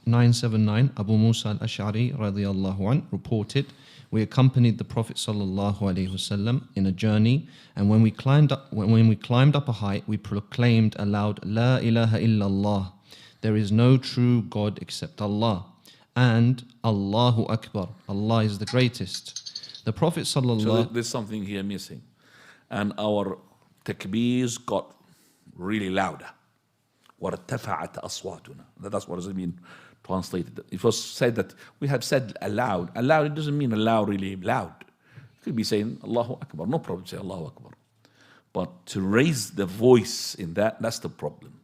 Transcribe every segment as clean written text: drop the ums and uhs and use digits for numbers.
979, Abu Musa al-Ash'ari radiyallahu an reported, we accompanied the Prophet sallallahu alaihi wasallam in a journey, and when we climbed up a height, we proclaimed aloud, La ilaha illallah, there is no true God except Allah, and Allahu Akbar, Allah is the greatest. The Prophet sallallahu. So there's something here missing, and our takbeers got really louder. وَارْتَفَعَتْ أَصْوَاتُنَا. That's what does it mean translated. It was said that we have said aloud. Aloud, it doesn't mean aloud, really loud. You could be saying Allahu Akbar, no problem, say Allahu Akbar. But to raise the voice in that's the problem.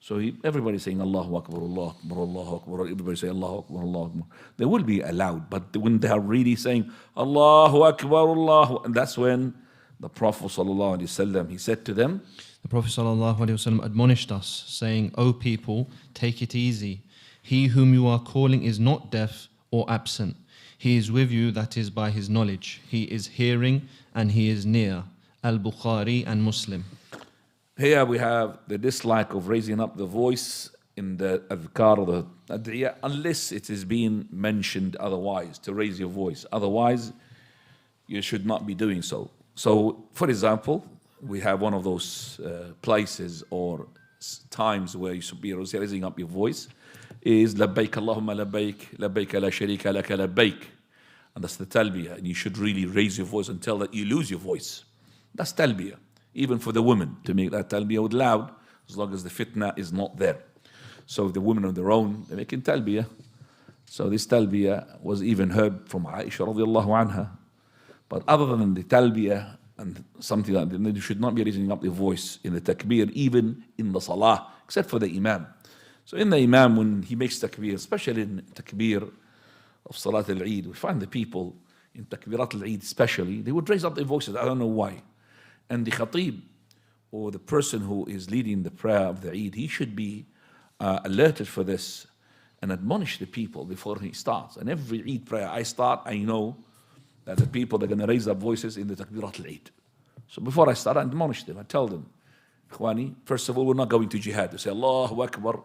So everybody's saying Allahu Akbar, Allahu Akbar, Allahu Akbar. Everybody say Allahu Akbar, Allahu Akbar. They will be aloud, but when they are really saying Allahu Akbar, Allahu, and that's when the Prophet sallallahu alaihi wasallam, he said to them, the Prophet ﷺ admonished us, saying, O people, take it easy. He whom you are calling is not deaf or absent. He is with you, that is by his knowledge. He is hearing and he is near. Al-Bukhari and Muslim. Here we have the dislike of raising up the voice in the adhkar or the ad'iyah, unless it is being mentioned otherwise, to raise your voice. Otherwise, you should not be doing so. So, for example, we have one of those places or times where you should be raising up your voice is labbaik Allahumma labbaik, labbaik la sharika laka labbaik. And that's the talbiyah. And you should really raise your voice until that you lose your voice. That's talbiyah. Even for the women, to make that talbiyah with loud, as long as the fitna is not there. So if the women on their own, they're making talbiyah. So this talbiyah was even heard from Aisha radiallahu anha. But other than the talbiyah, and something like that, you should not be raising up your voice in the takbir, even in the salah, except for the imam. So in the imam, when he makes takbir, especially in takbir of Salat al-Eid, we find the people in takbirat al-Eid especially, they would raise up their voices, I don't know why. And the khatib, or the person who is leading the prayer of the Eid, he should be alerted for this and admonish the people before he starts. And every Eid prayer I start, I know that the people are going to raise up voices in the takbirat al-Eid. So before I start, I admonish them. I tell them, Ikhwani, first of all, we're not going to jihad. They say, Allahu Akbar.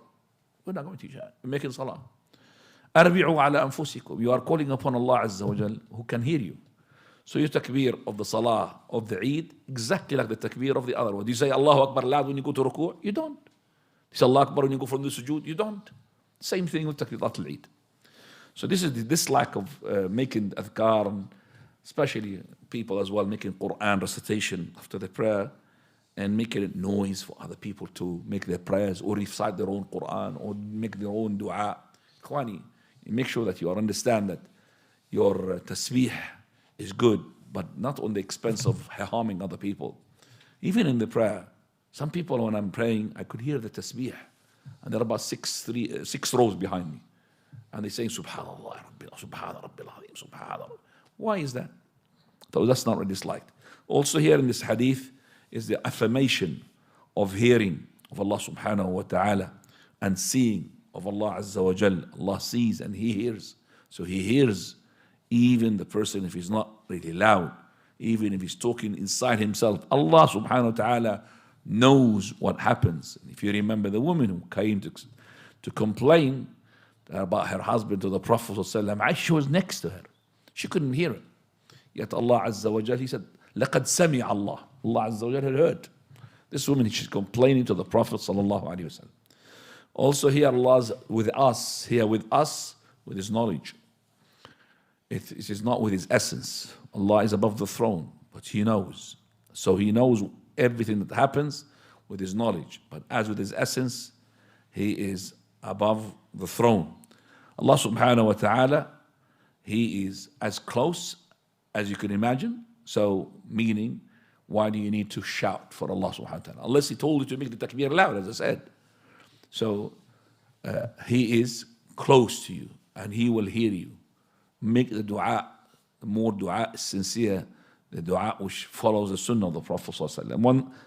We're not going to jihad. We're making salah. Arbi'u ala anfusikum. You are calling upon Allah Azza wa Jal, who can hear you. So your takbir of the salah of the Eid, exactly like the takbir of the other one. Do you say Allahu Akbar loud when you go to ruku'? You don't. You say Allahu Akbar when you go from the sujood? You don't. Same thing with takbirat al-Eid. So this is the dislike of making adhkar, and especially people as well making Quran recitation after the prayer and making it noise for other people to make their prayers or recite their own Quran or make their own dua. Ikhwani, make sure that you understand that your tasbih is good, but not on the expense of harming other people. Even in the prayer, some people when I'm praying, I could hear the tasbih, and there are about six rows behind me. And they're saying, Subhanallah, Subhanallah, Rabbil Azim, Subhanallah. Why is that? So that's not really disliked. Also here in this hadith is the affirmation of hearing of Allah subhanahu wa ta'ala and seeing of Allah Azza wa Jal. Allah sees and He hears. So He hears even the person if he's not really loud, even if he's talking inside himself. Allah subhanahu wa ta'ala knows what happens. If you remember the woman who came to complain about her husband to the Prophet ﷺ, Aisha was next to her. She couldn't hear it. Yet Allah Azza wa Jal, He said, لَقَدْ سَمِعَ Allah. Allah Azza wa Jal had heard. This woman, she's complaining to the Prophet ﷺ. Also here Allah's with us, with His knowledge. It is not with His essence. Allah is above the throne, but He knows. So He knows everything that happens with His knowledge. But as with His essence, He is above the throne. Allah subhanahu wa ta'ala, He is as close as you can imagine. So meaning, why do you need to shout for Allah subhanahu wa ta'ala? Unless He told you to make the takbir loud, as I said. So He is close to you and He will hear you. Make the dua, the more dua is sincere, the dua which follows the sunnah of the Prophet ﷺ. One